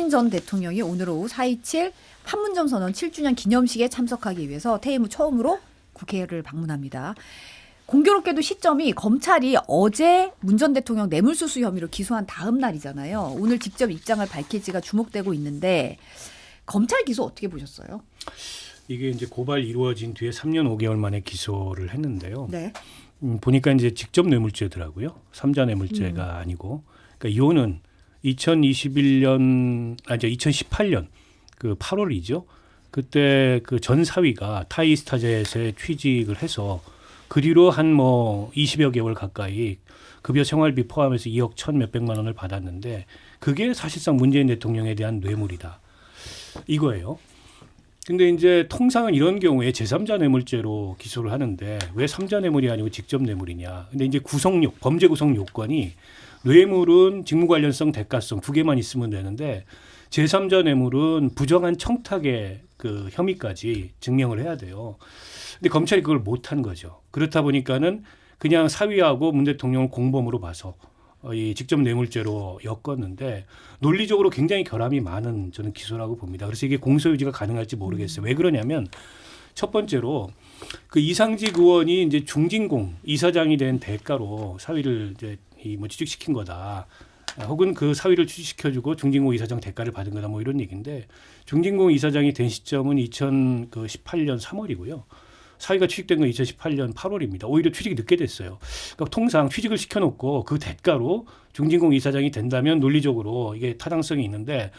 문재인 전 대통령이 오늘 오후 4.27 판문점 선언 7주년 기념식에 참석하기 위해서 퇴임 후 처음으로 국회를 방문합니다. 공교롭게도 시점이 검찰이 어제 문 전 대통령 뇌물수수 혐의로 기소한 다음 날이잖아요. 오늘 직접 입장을 밝힐지가 주목되고 있는데 검찰 기소 어떻게 보셨어요? 이게 이제 고발 이루어진 뒤에 3년 5개월 만에 기소를 했는데요. 네. 보니까 이제 직접 뇌물죄더라고요. 삼자 뇌물죄가 아니고. 그러니까 이혼은 2018년 그 8월이죠. 그때 그 전 사위가 타이스타젯에 취직을 해서 그 뒤로 한 뭐 20여 개월 가까이 급여 생활비 포함해서 2억 1천 몇백만 원을 받았는데 그게 사실상 문재인 대통령에 대한 뇌물이다. 이거예요. 근데 이제 통상은 이런 경우에 제3자 뇌물죄로 기소를 하는데 왜 3자 뇌물이 아니고 직접 뇌물이냐. 근데 이제 범죄 구성 요건이 뇌물은 직무 관련성, 대가성 두 개만 있으면 되는데 제3자 뇌물은 부정한 청탁의 그 혐의까지 증명을 해야 돼요. 근데 검찰이 그걸 못한 거죠. 그렇다 보니까는 그냥 사위하고 문 대통령을 공범으로 봐서 이 직접 뇌물죄로 엮었는데 논리적으로 굉장히 결함이 많은 저는 기소라고 봅니다. 그래서 이게 공소유지가 가능할지 모르겠어요. 왜 그러냐면 첫 번째로 그 이상직 의원이 이제 중진공 이사장이 된 대가로 사위를 이제 취직시킨 거다. 혹은 그 사위를 취직시켜주고 중진공 이사장 대가를 받은 거다. 뭐 이런 얘기인데 중진공 이사장이 된 시점은 2018년 3월이고요. 사위가 취직된 건 2018년 8월입니다. 오히려 취직이 늦게 됐어요. 그러니까 통상 취직을 시켜놓고 그 대가로 중진공 이사장이 된다면 논리적으로 이게 타당성이 있는데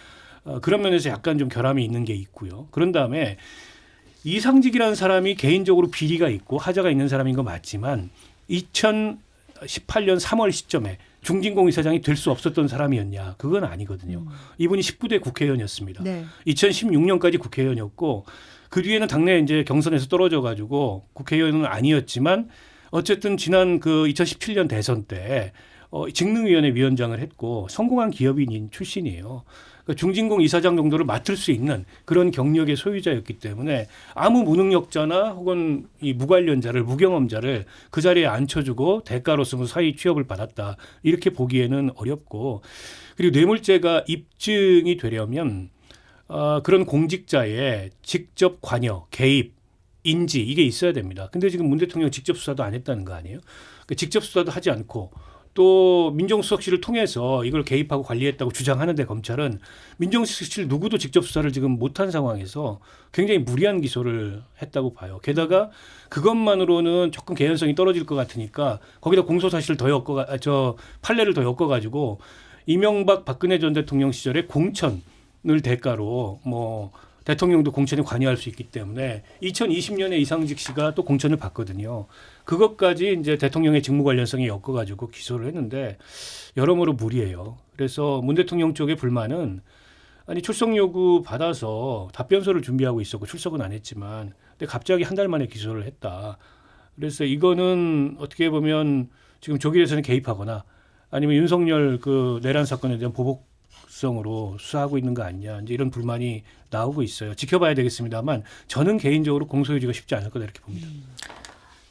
그런 면에서 약간 좀 결함이 있는 게 있고요. 그런 다음에 이상직이라는 사람이 개인적으로 비리가 있고 하자가 있는 사람인 거 맞지만 2018년 3월 시점에 중진공 이사장이 될 수 없었던 사람이었냐. 그건 아니거든요. 이분이 19대 국회의원이었습니다. 네. 2016년까지 국회의원이었고 그 뒤에는 당내 이제 경선에서 떨어져 가지고 국회의원은 아니었지만 어쨌든 지난 그 2017년 대선 때 직능위원회 위원장을 했고 성공한 기업인인 출신이에요. 그러니까 중진공 이사장 정도를 맡을 수 있는 그런 경력의 소유자였기 때문에 아무 무능력자나 혹은 이 무관련자를 무경험자를 그 자리에 앉혀주고 대가로서 사위 취업을 받았다. 이렇게 보기에는 어렵고 그리고 뇌물죄가 입증이 되려면 그런 공직자의 직접 관여, 개입, 인지 이게 있어야 됩니다. 근데 지금 문 대통령 직접 수사도 안 했다는 거 아니에요? 그러니까 직접 수사도 하지 않고 또 민정수석실을 통해서 이걸 개입하고 관리했다고 주장하는데 검찰은 민정수석실 누구도 직접 수사를 지금 못한 상황에서 굉장히 무리한 기소를 했다고 봐요. 게다가 그것만으로는 조금 개연성이 떨어질 것 같으니까 거기다 공소사실을 더 판례를 더 엮어가지고 이명박 박근혜 전 대통령 시절에 공천을 대가로 뭐 대통령도 공천에 관여할 수 있기 때문에 2020년에 이상직 씨가 또 공천을 받거든요. 그것까지 이제 대통령의 직무 관련성에 엮어가지고 기소를 했는데 여러모로 무리예요. 그래서 문 대통령 쪽의 불만은 아니 출석 요구 받아서 답변서를 준비하고 있었고 출석은 안 했지만 근데 갑자기 한 달 만에 기소를 했다. 그래서 이거는 어떻게 보면 지금 조기대선에 개입하거나 아니면 윤석열 그 내란 사건에 대한 보복성으로 수사하고 있는 거 아니냐 이제 이런 불만이 나오고 있어요. 지켜봐야 되겠습니다만 저는 개인적으로 공소유지가 쉽지 않을 거다 이렇게 봅니다.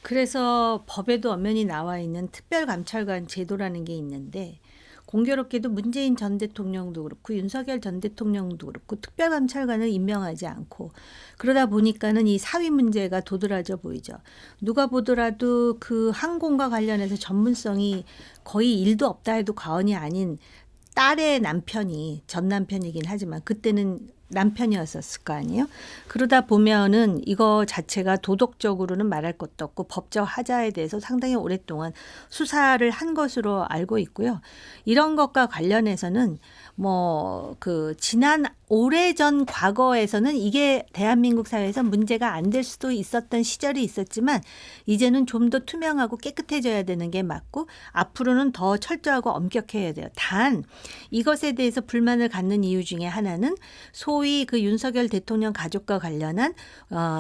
그래서 법에도 엄연히 나와 있는 특별감찰관 제도라는 게 있는데 공교롭게도 문재인 전 대통령도 그렇고 윤석열 전 대통령도 그렇고 특별감찰관을 임명하지 않고 그러다 보니까는 이 사위 문제가 도드라져 보이죠. 누가 보더라도 그 항공과 관련해서 전문성이 거의 1도 없다 해도 과언이 아닌 딸의 남편이 전 남편이긴 하지만 그때는 남편이었을 거 아니에요. 그러다 보면은 이거 자체가 도덕적으로는 말할 것도 없고 법적 하자에 대해서 상당히 오랫동안 수사를 한 것으로 알고 있고요. 이런 것과 관련해서는 뭐 그 지난 오래전 과거에서는 이게 대한민국 사회에서 문제가 안 될 수도 있었던 시절이 있었지만 이제는 좀 더 투명하고 깨끗해져야 되는 게 맞고 앞으로는 더 철저하고 엄격해야 돼요. 단 이것에 대해서 불만을 갖는 이유 중에 하나는 소위 그 윤석열 대통령 가족과 관련한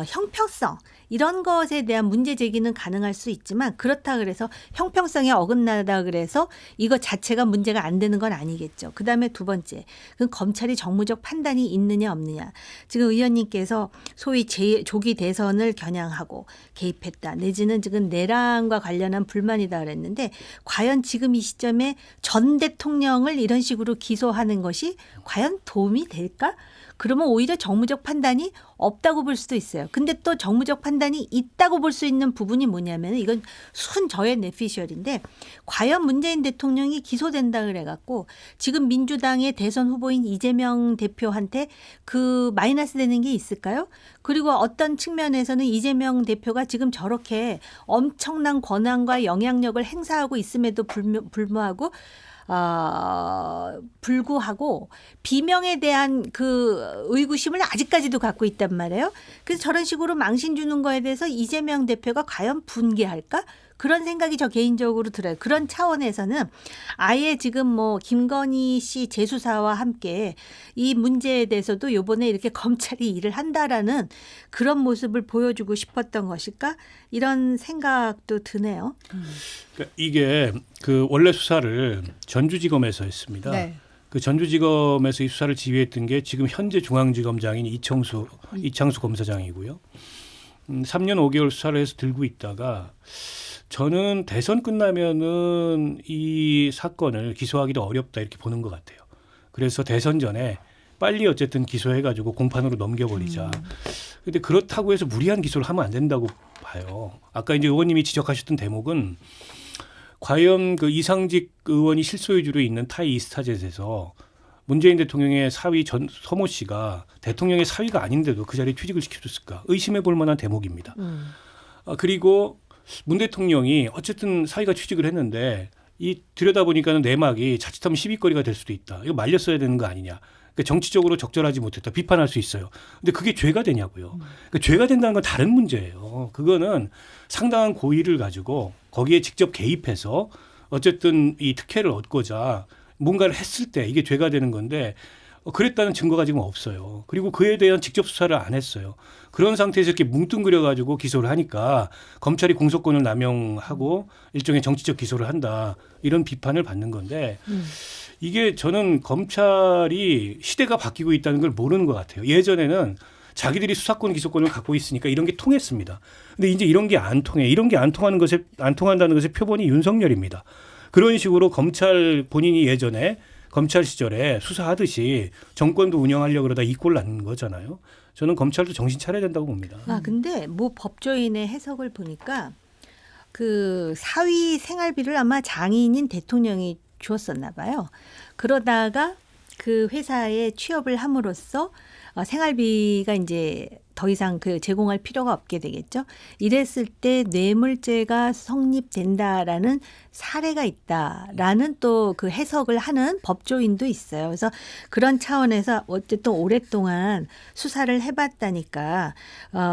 형평성 이런 것에 대한 문제 제기는 가능할 수 있지만 그렇다 그래서 형평성에 어긋나다 그래서 이거 자체가 문제가 안 되는 건 아니겠죠. 그다음에 두 번째, 그 검찰이 정무적 판단 판단이 있느냐 없느냐. 지금 의원님께서 소위 조기 대선을 겨냥하고 개입했다. 내지는 지금 내란과 관련한 불만이다 그랬는데 과연 지금 이 시점에 전 대통령을 이런 식으로 기소하는 것이 과연 도움이 될까? 그러면 오히려 정무적 판단이 없다고 볼 수도 있어요. 근데 또 정무적 판단이 있다고 볼 수 있는 부분이 뭐냐면 이건 순저의 뇌피셜인데 과연 문재인 대통령이 기소된다 그래갖고 지금 민주당의 대선 후보인 이재명 대표한테 그 마이너스 되는 게 있을까요? 그리고 어떤 측면에서는 이재명 대표가 지금 저렇게 엄청난 권한과 영향력을 행사하고 있음에도 불구하고 비명에 대한 그 의구심을 아직까지도 갖고 있단 말이에요. 그래서 저런 식으로 망신 주는 거에 대해서 이재명 대표가 과연 분개할까? 그런 생각이 저 개인적으로 들어요. 그런 차원에서는 아예 지금 뭐 김건희 씨 재수사와 함께 이 문제에 대해서도 이번에 이렇게 검찰이 일을 한다라는 그런 모습을 보여주고 싶었던 것일까? 이런 생각도 드네요. 그러니까 이게 그 원래 수사를 전주지검에서 했습니다. 네. 그 전주지검에서 이 수사를 지휘했던 게 지금 현재 중앙지검장인 이창수 검사장이고요. 3년 5개월 수사를 해서 들고 있다가 저는 대선 끝나면은 이 사건을 기소하기도 어렵다 이렇게 보는 것 같아요. 그래서 대선 전에 빨리 어쨌든 기소해가지고 공판으로 넘겨버리자. 근데 그렇다고 해서 무리한 기소를 하면 안 된다고 봐요. 아까 이제 의원님이 지적하셨던 대목은 과연 그 이상직 의원이 실소유주로 있는 타이 이스타젯에서 문재인 대통령의 사위 서모 씨가 대통령의 사위가 아닌데도 그 자리에 취직을 시켜줬을까 의심해 볼 만한 대목입니다. 그리고 문 대통령이 어쨌든 사위가 취직을 했는데 이 들여다보니까는 내막이 자칫하면 시비거리가 될 수도 있다. 이거 말렸어야 되는 거 아니냐. 그러니까 정치적으로 적절하지 못했다. 비판할 수 있어요. 근데 그게 죄가 되냐고요. 그러니까 죄가 된다는 건 다른 문제예요. 그거는 상당한 고의를 가지고 거기에 직접 개입해서 어쨌든 이 특혜를 얻고자 뭔가를 했을 때 이게 죄가 되는 건데 그랬다는 증거가 지금 없어요. 그리고 그에 대한 직접 수사를 안 했어요. 그런 상태에서 이렇게 뭉뚱그려 가지고 기소를 하니까 검찰이 공소권을 남용하고 일종의 정치적 기소를 한다. 이런 비판을 받는 건데 이게 저는 검찰이 시대가 바뀌고 있다는 걸 모르는 것 같아요. 예전에는 자기들이 수사권 기소권을 갖고 있으니까 이런 게 통했습니다. 근데 이제 이런 게 안 통해. 이런 게 안 통한다는 것의 표본이 윤석열입니다. 그런 식으로 검찰 본인이 예전에 검찰 시절에 수사하듯이 정권도 운영하려고 그러다 이 꼴 난 거잖아요. 저는 검찰도 정신 차려야 된다고 봅니다. 근데 뭐 법조인의 해석을 보니까 그 사위 생활비를 아마 장인인 대통령이 주었었나 봐요. 그러다가 그 회사에 취업을 함으로써 생활비가 이제 더 이상 그 제공할 필요가 없게 되겠죠. 이랬을 때 뇌물죄가 성립된다라는 사례가 있다라는 또 그 해석을 하는 법조인도 있어요. 그래서 그런 차원에서 어쨌든 오랫동안 수사를 해봤다니까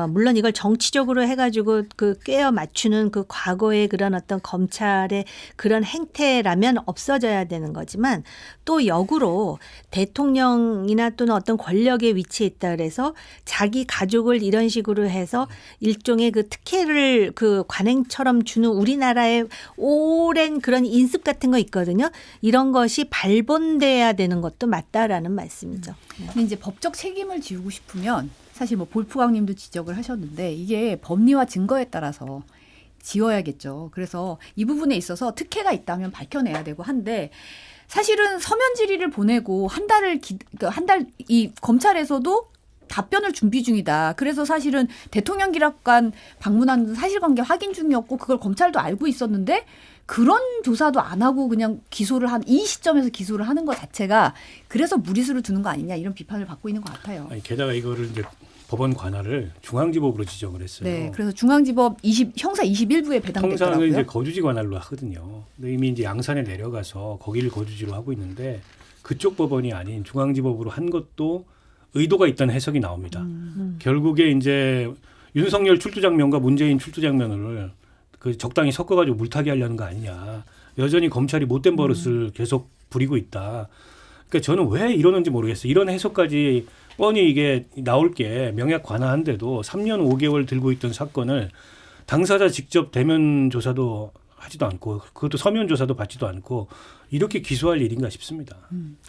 물론 이걸 정치적으로 해가지고 그 꿰어 맞추는 그 과거의 그런 어떤 검찰의 그런 행태라면 없어져야 되는 거지만 또 역으로 대통령이나 또는 어떤 권력의 위치에 있다 그래서 자기 가족을 이런 식으로 해서 일종의 그 특혜를 그 관행처럼 주는 우리나라의 오랜 그런 인습 같은 거 있거든요. 이런 것이 발본돼야 되는 것도 맞다라는 말씀이죠. 근데 이제 법적 책임을 지우고 싶으면 사실 뭐 볼프강님도 지적을 하셨는데 이게 법리와 증거에 따라서 지워야겠죠. 그래서 이 부분에 있어서 특혜가 있다면 밝혀내야 되고 한데 사실은 서면 질의를 보내고 한 달 이 검찰에서도 답변을 준비 중이다. 그래서 사실은 대통령 기록관 방문한 사실관계 확인 중이었고 그걸 검찰도 알고 있었는데 그런 조사도 안 하고 그냥 이 시점에서 기소를 하는 것 자체가 그래서 무리수를 두는 거 아니냐 이런 비판을 받고 있는 것 같아요. 아니, 게다가 이거를 이제 법원 관할을 중앙지법으로 지정을 했어요. 네, 그래서 중앙지법 형사 21부에 배당됐더라고요. 통상은 이제 거주지 관할로 하거든요. 근데 이미 이제 양산에 내려가서 거기를 거주지로 하고 있는데 그쪽 법원이 아닌 중앙지법으로 한 것도 의도가 있다는 해석이 나옵니다. 결국에 이제 윤석열 출두 장면과 문재인 출두 장면을 그 적당히 섞어가지고 물타기 하려는 거 아니냐. 여전히 검찰이 못된 버릇을 계속 부리고 있다. 그러니까 저는 왜 이러는지 모르겠어요. 이런 해석까지 뻔히 이게 나올 게 명약 관화한데도 3년 5개월 들고 있던 사건을 당사자 직접 대면 조사도 하지도 않고 그것도 서면 조사도 받지도 않고 이렇게 기소할 일인가 싶습니다.